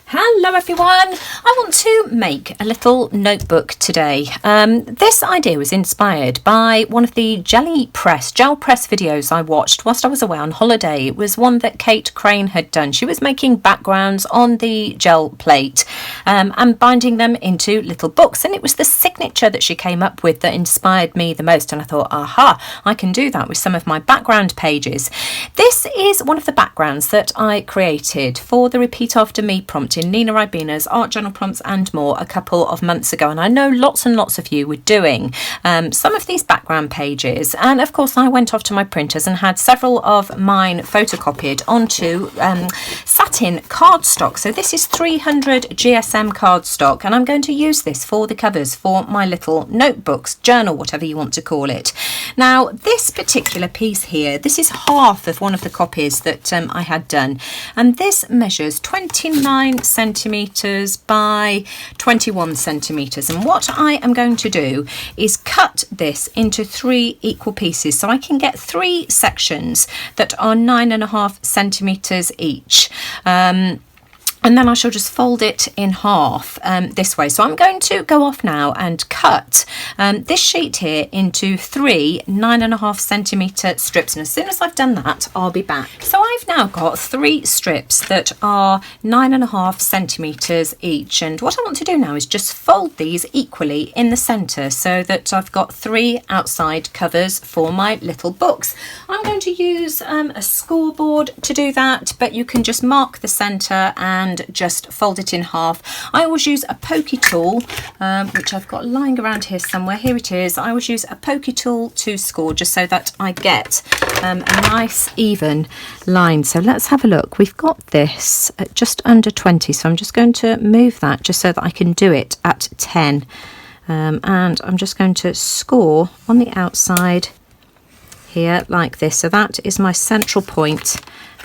Hello everyone, I want to make a little notebook today. This idea was inspired by one of the gel press videos I watched whilst I was away on holiday. It was one that Kate Crane had done. She was making backgrounds on the gel plate and binding them into little books, and it was the signature that she came up with that inspired me the most, and I thought, aha, I can do that with some of my background pages. This is one of the backgrounds that I created for the Repeat After Me prompt in NinaRibena's Art Journal Prompts and More a couple of months ago, and I know lots and lots of you were doing some of these background pages, and of course I went off to my printers and had several of mine photocopied onto satin cardstock. So this is 300 GSM cardstock, and I'm going to use this for the covers for my little notebooks, journal, whatever you want to call it. Now this particular piece here, this is half of one of the copies that I had done, and this measures 29 centimetres by 21 centimetres, and what I am going to do is cut this into 3 equal pieces so I can get 3 sections that are 9.5 centimetres each. And then I shall just fold it in half this way. So I'm going to go off now and cut this sheet here into 3 9.5 centimetre strips. And as soon as I've done that, I'll be back. So I've now got 3 strips that are 9.5 centimetres each. And what I want to do now is just fold these equally in the centre so that I've got 3 outside covers for my little books. I'm going to use a scoreboard to do that, but you can just mark the centre and just fold it in half. I always use a pokey tool, which I've got lying around here somewhere. Here it is. I always use a pokey tool to score just so that I get a nice even line. So let's have a look. We've got this at just under 20, so I'm just going to move that just so that I can do it at 10. And I'm just going to score on the outside here like this. So that is my central point,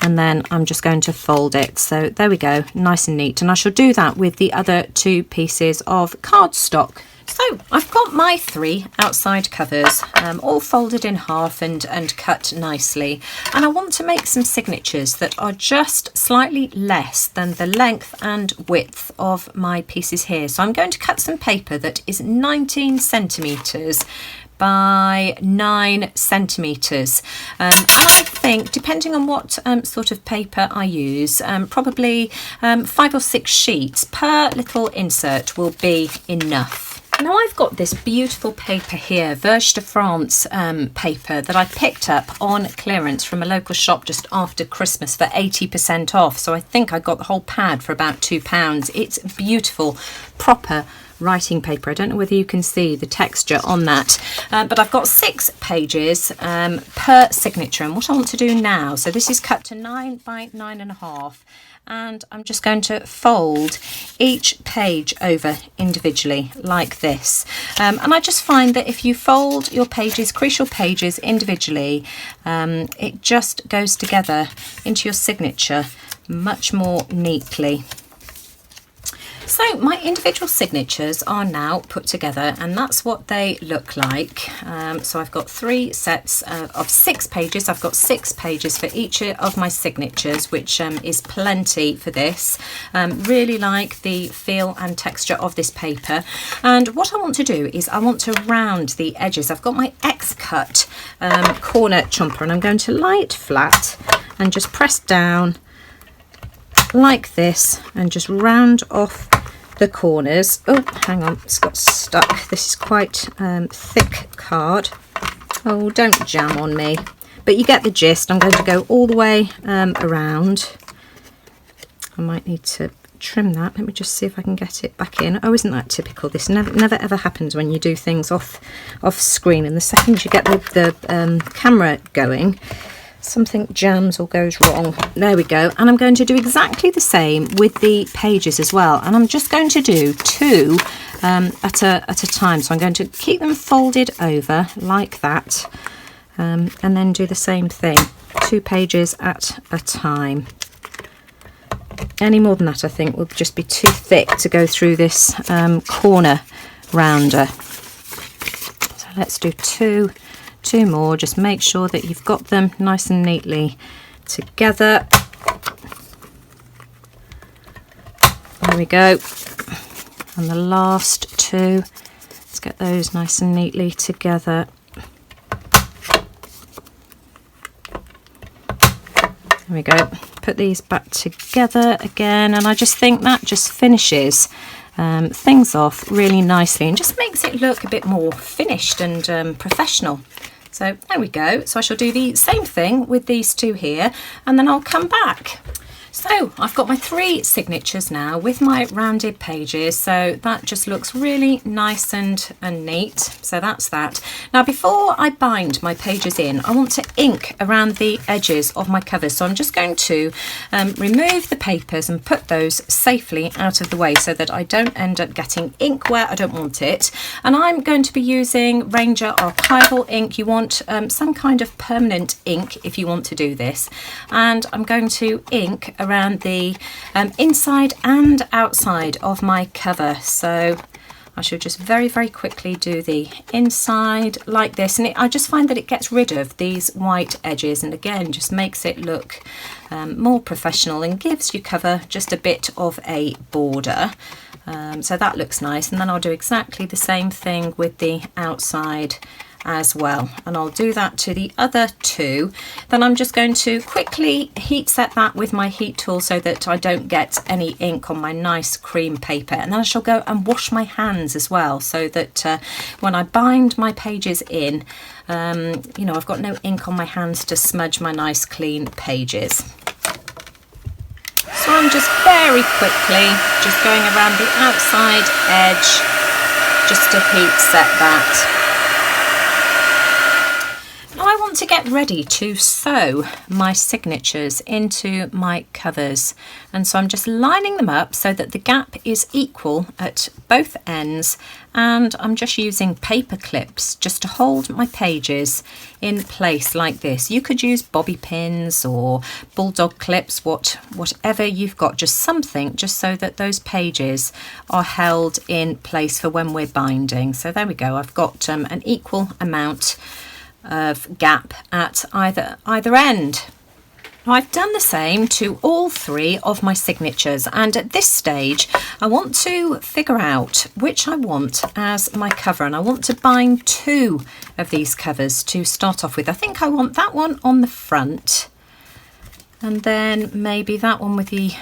and then I'm just going to fold it. So there we go, nice and neat. And I shall do that with the other 2 pieces of cardstock. So I've got my 3 outside covers all folded in half and cut nicely. And I want to make some signatures that are just slightly less than the length and width of my pieces here. So I'm going to cut some paper that is 19 centimetres by 9 centimetres. And I think, depending on what sort of paper I use, probably 5 or 6 sheets per little insert will be enough. Now I've got this beautiful paper here, Verge de France paper that I picked up on clearance from a local shop just after Christmas for 80% off. So I think I got the whole pad for about £2. It's beautiful, proper writing paper. I don't know whether you can see the texture on that, but I've got 6 pages per signature. And what I want to do now, so this is cut to 9 by 9.5, and I'm just going to fold each page over individually like this. And I just find that if you fold your pages, crease your pages individually, it just goes together into your signature much more neatly. So my individual signatures are now put together, and that's what they look like. So I've got 3 sets of 6 pages. I've got 6 pages for each of my signatures, which is plenty for this. Really like the feel and texture of this paper. And what I want to do is I want to round the edges. I've got my X-cut corner chomper, and I'm going to lie it flat and just press down like this and just round off the corners. Oh, hang on, it's got stuck. This is quite thick card. Oh, don't jam on me. But you get the gist. I'm going to go all the way around. I might need to trim that. Let me just see if I can get it back in. Oh, isn't that typical? This never ever happens when you do things off screen, and the second you get the camera going, something jams or goes wrong. There we go. And I'm going to do exactly the same with the pages as well, and I'm just going to do 2 at a time. So I'm going to keep them folded over like that, and then do the same thing, 2 pages at a time. Any more than that I think will just be too thick to go through this corner rounder. So let's do 2 more. Just make sure that you've got them nice and neatly together. There we go. And the last two, let's get those nice and neatly together. There we go. Put these back together again, and I just think that just finishes things off really nicely and just makes it look a bit more finished and professional. So there we go. So I shall do the same thing with these two here, and then I'll come back. So I've got my 3 signatures now with my rounded pages, so that just looks really nice and neat. So that's that. Now before I bind my pages in, I want to ink around the edges of my covers, so I'm just going to remove the papers and put those safely out of the way so that I don't end up getting ink where I don't want it. And I'm going to be using Ranger archival ink. You want some kind of permanent ink if you want to do this, and I'm going to ink around the inside and outside of my cover. So I should just very quickly do the inside like this, and I just find that it gets rid of these white edges and again just makes it look more professional and gives your cover just a bit of a border. So that looks nice, and then I'll do exactly the same thing with the outside as well, and I'll do that to the other 2. Then I'm just going to quickly heat set that with my heat tool so that I don't get any ink on my nice cream paper, and then I shall go and wash my hands as well so that when I bind my pages in, you know, I've got no ink on my hands to smudge my nice clean pages. So I'm just very quickly just going around the outside edge just to heat set that. I want to get ready to sew my signatures into my covers, and so I'm just lining them up so that the gap is equal at both ends, and I'm just using paper clips just to hold my pages in place like this. You could use bobby pins or bulldog clips, whatever you've got, just something just so that those pages are held in place for when we're binding. So there we go, I've got an equal amount of gap at either end. Now I've done the same to all 3 of my signatures, and at this stage I want to figure out which I want as my cover, and I want to bind 2 of these covers to start off with. I think I want that one on the front, and then maybe that one with the,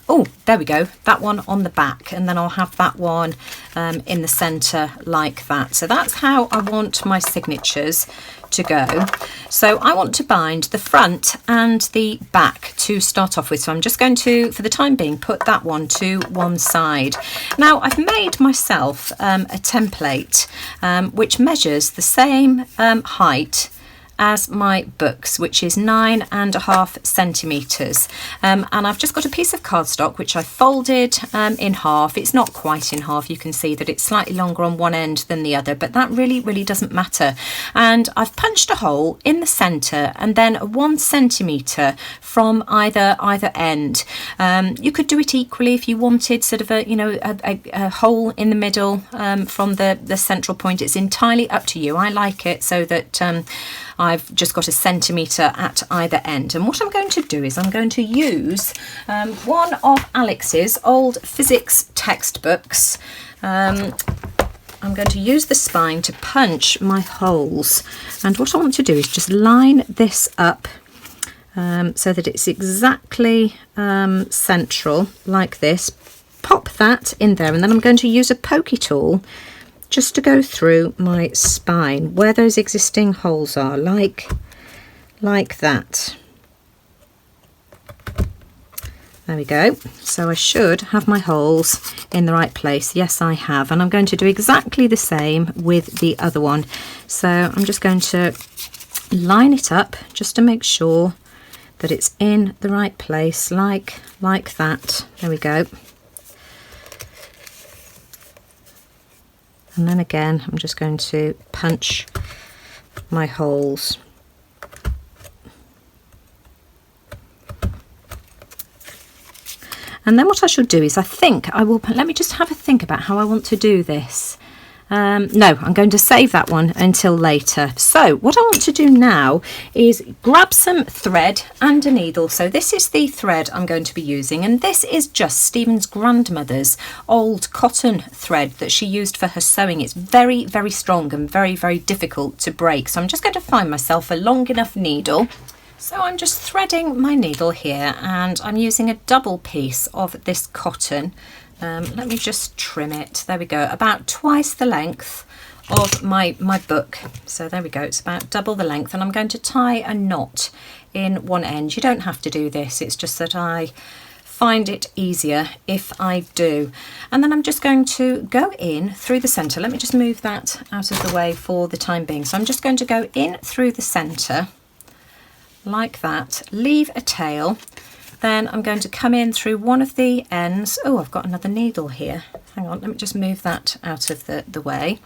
oh, there we go, that one on the back, and then I'll have that one in the centre like that. So that's how I want my signatures to go. So I want to bind the front and the back to start off with. So I'm just going to, for the time being, put that one to one side. Now I've made myself a template which measures the same height as my books, which is 9.5 centimetres, and I've just got a piece of cardstock which I folded in half. It's not quite in half, you can see that it's slightly longer on one end than the other, but that really doesn't matter. And I've punched a hole in the centre and then 1 centimetre from either end. You could do it equally if you wanted, sort of a hole in the middle from the central point. It's entirely up to you. I like it so that I've just got 1 centimetre at either end. And what I'm going to do is I'm going to use one of Alex's old physics textbooks. I'm going to use the spine to punch my holes. And what I want to do is just line this up so that it's exactly central like this. Pop that in there, and then I'm going to use a pokey tool just to go through my spine where those existing holes are, like that. There we go. So I should have my holes in the right place. Yes, I have. And I'm going to do exactly the same with the other one. So I'm just going to line it up just to make sure that it's in the right place, like that. There we go. And then again, I'm just going to punch my holes. And then what I should do is let me just have a think about how I want to do this. No, I'm going to save that one until later. So what I want to do now is grab some thread and a needle. So this is the thread I'm going to be using, and this is just Stephen's grandmother's old cotton thread that she used for her sewing. It's very, very strong and very, very difficult to break. So I'm just going to find myself a long enough needle. So I'm just threading my needle here, and I'm using a double piece of this cotton. Let me just trim it. There we go, about twice the length of my book. So there we go, it's about double the length, and I'm going to tie a knot in one end. You don't have to do this, it's just that I find it easier if I do. And then I'm just going to go in through the centre. Let me just move that out of the way for the time being. So I'm just going to go in through the centre like that, leave a tail. Then I'm going to come in through one of the ends. Oh, I've got another needle here. Hang on, let me just move that out of the way.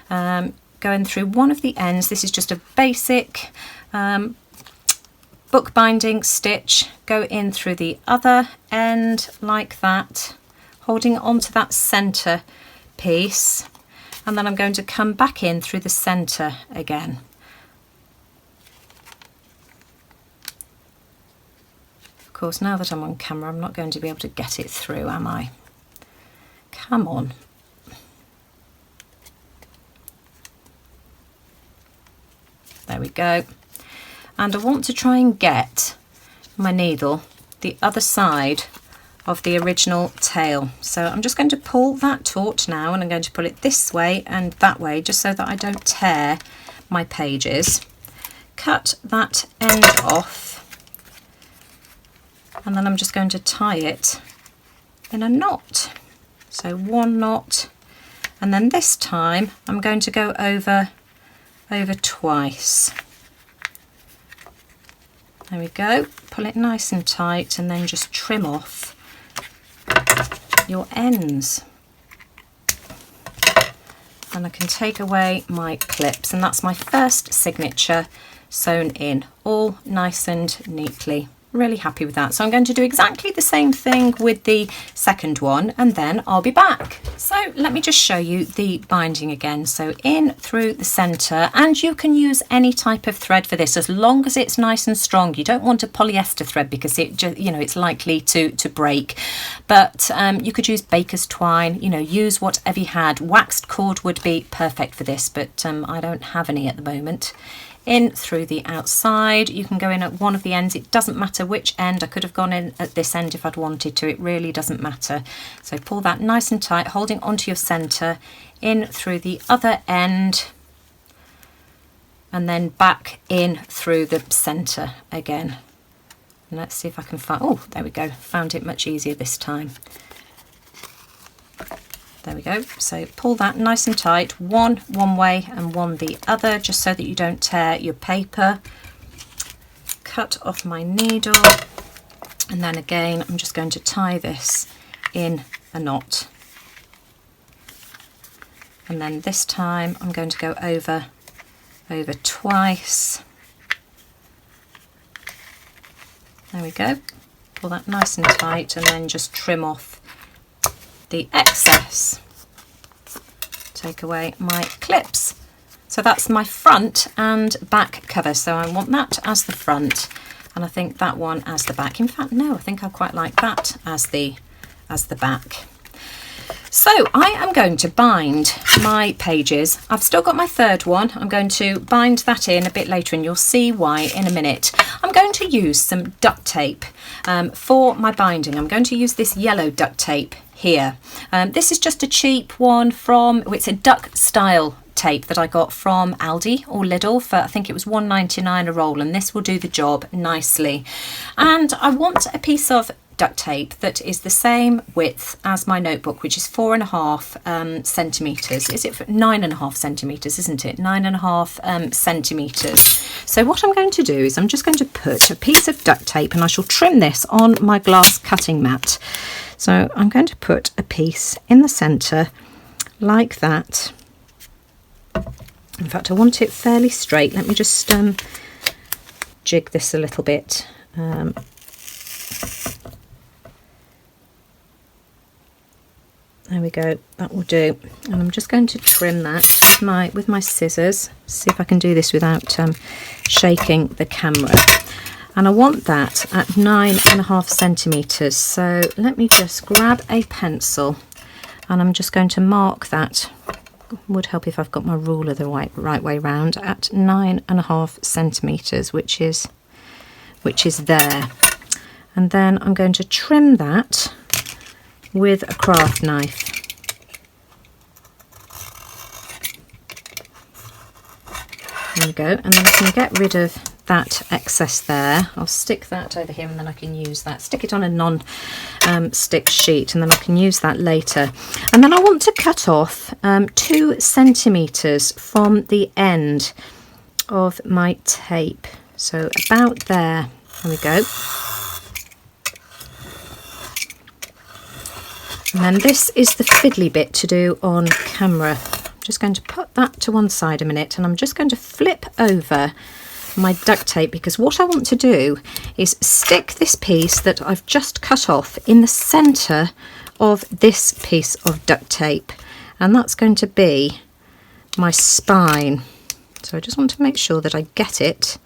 Going through one of the ends. This is just a basic bookbinding stitch. Go in through the other end like that, holding on to that centre piece. And then I'm going to come back in through the centre again. Of course, now that I'm on camera, I'm not going to be able to get it through, am I? Come on. There we go. And I want to try and get my needle the other side of the original tail. So I'm just going to pull that taut now, and I'm going to pull it this way and that way, just so that I don't tear my pages. Cut that end off. And then I'm just going to tie it in a knot. So one knot, and then this time I'm going to go over twice. There we go. Pull it nice and tight, and then just trim off your ends. And I can take away my clips, and that's my first signature sewn in, all nice and neatly. Really happy with that. So I'm going to do exactly the same thing with the second one, and then I'll be back. So let me just show you the binding again. So in through the centre, and you can use any type of thread for this as long as it's nice and strong. You don't want a polyester thread because it just, you know, it's likely to break. But you could use baker's twine, you know, use whatever you had. Waxed cord would be perfect for this, but I don't have any at the moment. In through the outside, you can go in at one of the ends. It doesn't matter which end. I could have gone in at this end if I'd wanted to. It really doesn't matter. So pull that nice and tight, holding onto your centre, in through the other end, and then back in through the centre again. And let's see if I can find, oh, there we go, found it much easier this time. There we go. So pull that nice and tight, one way and one the other, just so that you don't tear your paper. Cut off my needle, and then again I'm just going to tie this in a knot. And then this time I'm going to go over twice. There we go. Pull that nice and tight, and then just trim off the excess. Take away my clips. So that's my front and back cover. So I want that as the front, and I think that one as the back. In fact, no, I think I quite like that as the back. So I am going to bind my pages. I've still got my third one. I'm going to bind that in a bit later, and you'll see why in a minute. I'm going to use some duct tape for my binding. I'm going to use this yellow duct tape here. This is just a cheap one from, it's a duck style tape that I got from Aldi or Lidl for, I think it was £1.99 a roll, and this will do the job nicely. And I want a piece of duct tape that is the same width as my notebook, which is 4.5 centimetres. Is it 9.5 centimetres, isn't it? 9.5 centimetres. So what I'm going to do is I'm just going to put a piece of duct tape, and I shall trim this on my glass cutting mat. So I'm going to put a piece in the centre like that. In fact, I want it fairly straight. Let me just jig this a little bit. There we go, that will do. And I'm just going to trim that with my scissors. See if I can do this without shaking the camera. And I want that at 9.5 centimetres. So let me just grab a pencil and I'm just going to mark that. Would help if I've got my ruler the right way round, at 9.5 centimetres, which is there. And then I'm going to trim that with a craft knife. There we go, and then I can get rid of that excess there. I'll stick that over here and then I can use that. Stick it on a non-stick sheet and then I can use that later. And then I want to cut off 2 centimetres from the end of my tape. So about there. There we go. And then this is the fiddly bit to do on camera. I'm just going to put that to one side a minute and I'm just going to flip over my duct tape, because what I want to do is stick this piece that I've just cut off in the centre of this piece of duct tape, and that's going to be my spine. So I just want to make sure that I get it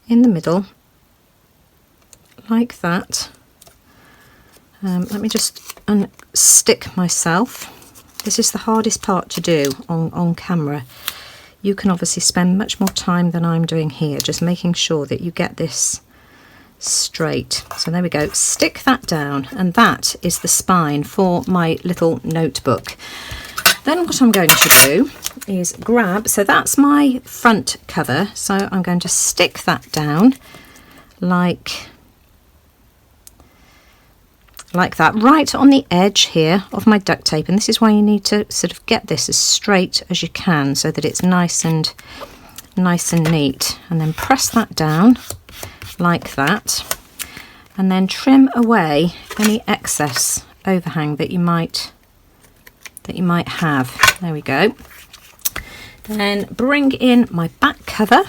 in the middle like that. Let me just unstick myself. This is the hardest part to do on camera. You can obviously spend much more time than I'm doing here, just making sure that you get this straight. So there we go, stick that down, and that is the spine for my little notebook. Then what I'm going to do is grab, so that's my front cover, so I'm going to stick that down like that, right on the edge here of my duct tape. And this is why you need to sort of get this as straight as you can so that it's nice and neat. And then press that down like that, and then trim away any excess overhang that you might have. There we go. Then bring in my back cover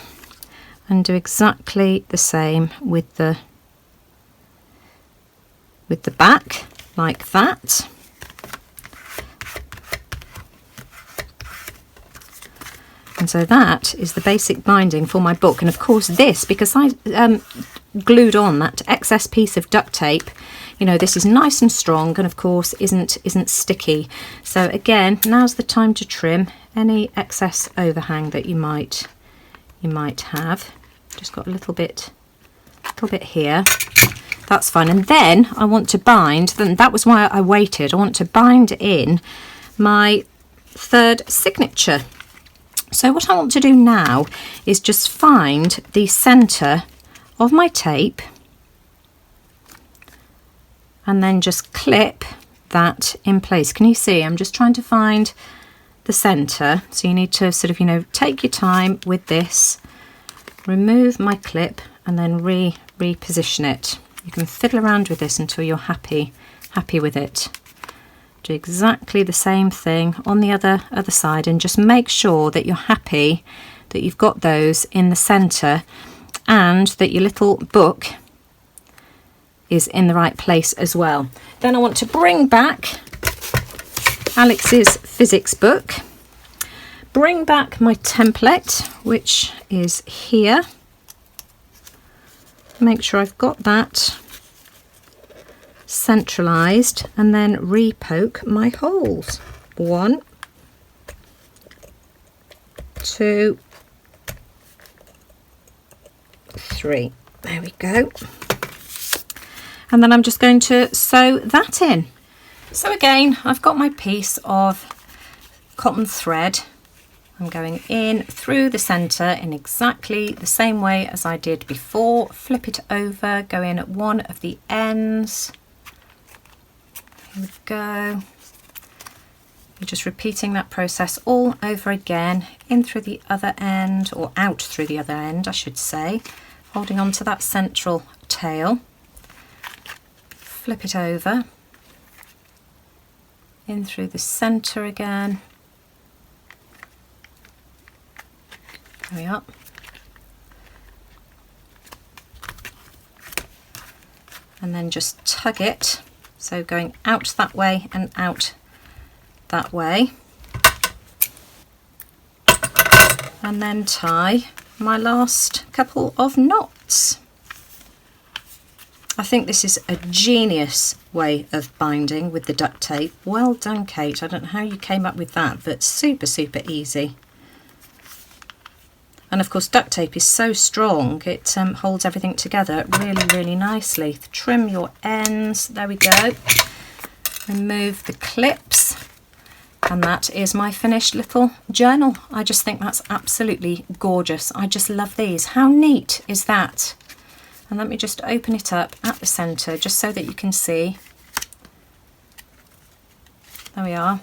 and do exactly the same with the back, like that. And so that is the basic binding for my book. And of course this, because I glued on that excess piece of duct tape, you know, this is nice and strong and of course isn't sticky. So again, now's the time to trim any excess overhang that you might have. Just got a little bit here. That's fine. And then I want to bind, then that was why I waited. I want to bind in my third signature. So what I want to do now is just find the centre of my tape and then just clip that in place. Can you see? I'm just trying to find the centre. So you need to sort of, you know, take your time with this, remove my clip and then reposition it. You can fiddle around with this until you're happy with it. Do exactly the same thing on the other side and just make sure that you're happy that you've got those in the centre and that your little book is in the right place as well. Then I want to bring back Alex's physics book, bring back my template, which is here. Make sure I've got that centralised and then re-poke my holes. 1, 2, 3. There we go. And then I'm just going to sew that in. So again, I've got my piece of cotton thread. I'm going in through the centre in exactly the same way as I did before. Flip it over, go in at one of the ends. Here we go. You're just repeating that process all over again, in through the other end, or out through the other end, I should say, holding on to that central tail. Flip it over, in through the centre again. There we are. And then just tug it So going out that way and out that way. And then tie my last couple of knots. I think this is a genius way of binding with the duct tape. Well done, Kate. I don't know how you came up with that, but super, super easy. And of course duct tape is so strong, it holds everything together really, really nicely. Trim your ends, there we go. Remove the clips. And that is my finished little journal. I just think that's absolutely gorgeous. I just love these. How neat is that? And let me just open it up at the centre just so that you can see. There we are.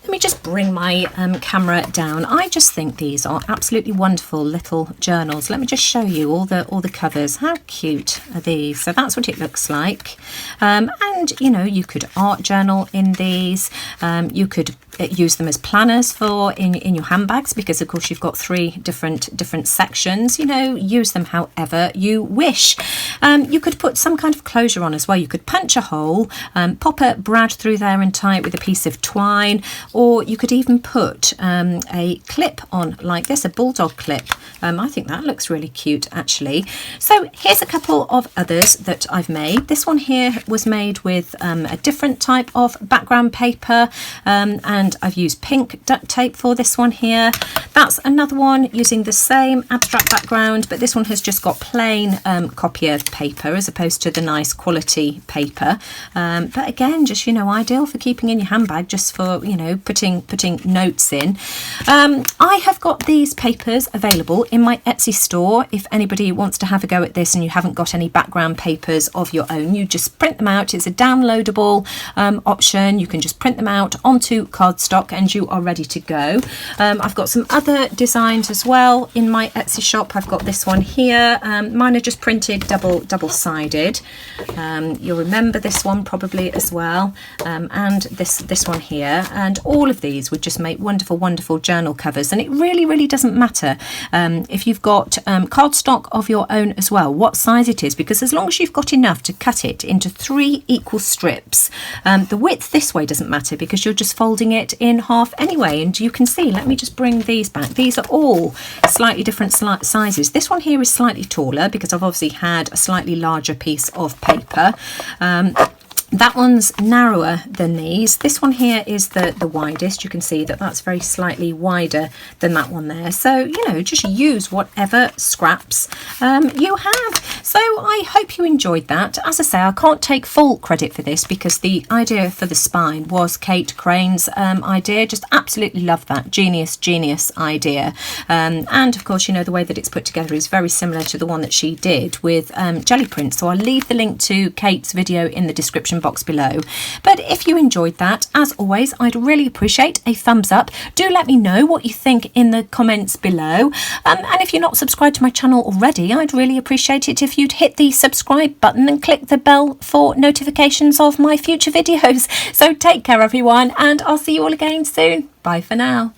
Let me just bring my camera down. I just think these are absolutely wonderful little journals. Let me just show you all the covers. How cute are these? So that's what it looks like. And you know, you could art journal in these. You could use them as planners for in your handbags, because of course you've got three different sections. You know, use them however you wish. You could put some kind of closure on as well. You could punch a hole, pop a brad through there and tie it with a piece of twine, or you could even put a clip on like this, a bulldog clip. I think that looks really cute actually. So here's a couple of others that I've made. This one here was made with a different type of background paper, and I've used pink duct tape for this one here. That's another one using the same abstract background, but this one has just got plain copier paper as opposed to the nice quality paper. But again, just, you know, ideal for keeping in your handbag, just for, you know, putting notes in. I have got these papers available in my Etsy store. If anybody wants to have a go at this and you haven't got any background papers of your own, you just print them out. It's a downloadable option. You can just print them out onto cardstock and you are ready to go. I've got some other designs as well in my Etsy shop. I've got this one here. Mine are just printed double-sided. You'll remember this one probably as well, and this one here. And all of these would just make wonderful journal covers. And it really doesn't matter if you've got cardstock of your own as well, what size it is, because as long as you've got enough to cut it into 3 equal strips, the width this way doesn't matter because you're just folding it in half anyway. And you can see, let me just bring these back. These are all slightly different sizes. This one here is slightly taller because I've obviously had a slightly larger piece of paper. That one's narrower than these. This one here is the widest. You can see that that's very slightly wider than that one there. So, you know, just use whatever scraps you have. So I hope you enjoyed that. As I say, I can't take full credit for this because the idea for the spine was Kate Crane's idea. Just absolutely love that. Genius idea. And of course, you know, the way that it's put together is very similar to the one that she did with jelly prints. So I'll leave the link to Kate's video in the description box below. But if you enjoyed that, as always, I'd really appreciate a thumbs up. Do let me know what you think in the comments below. And if you're not subscribed to my channel already, I'd really appreciate it if you'd hit the subscribe button and click the bell for notifications of my future videos. So take care everyone, and I'll see you all again soon. Bye for now.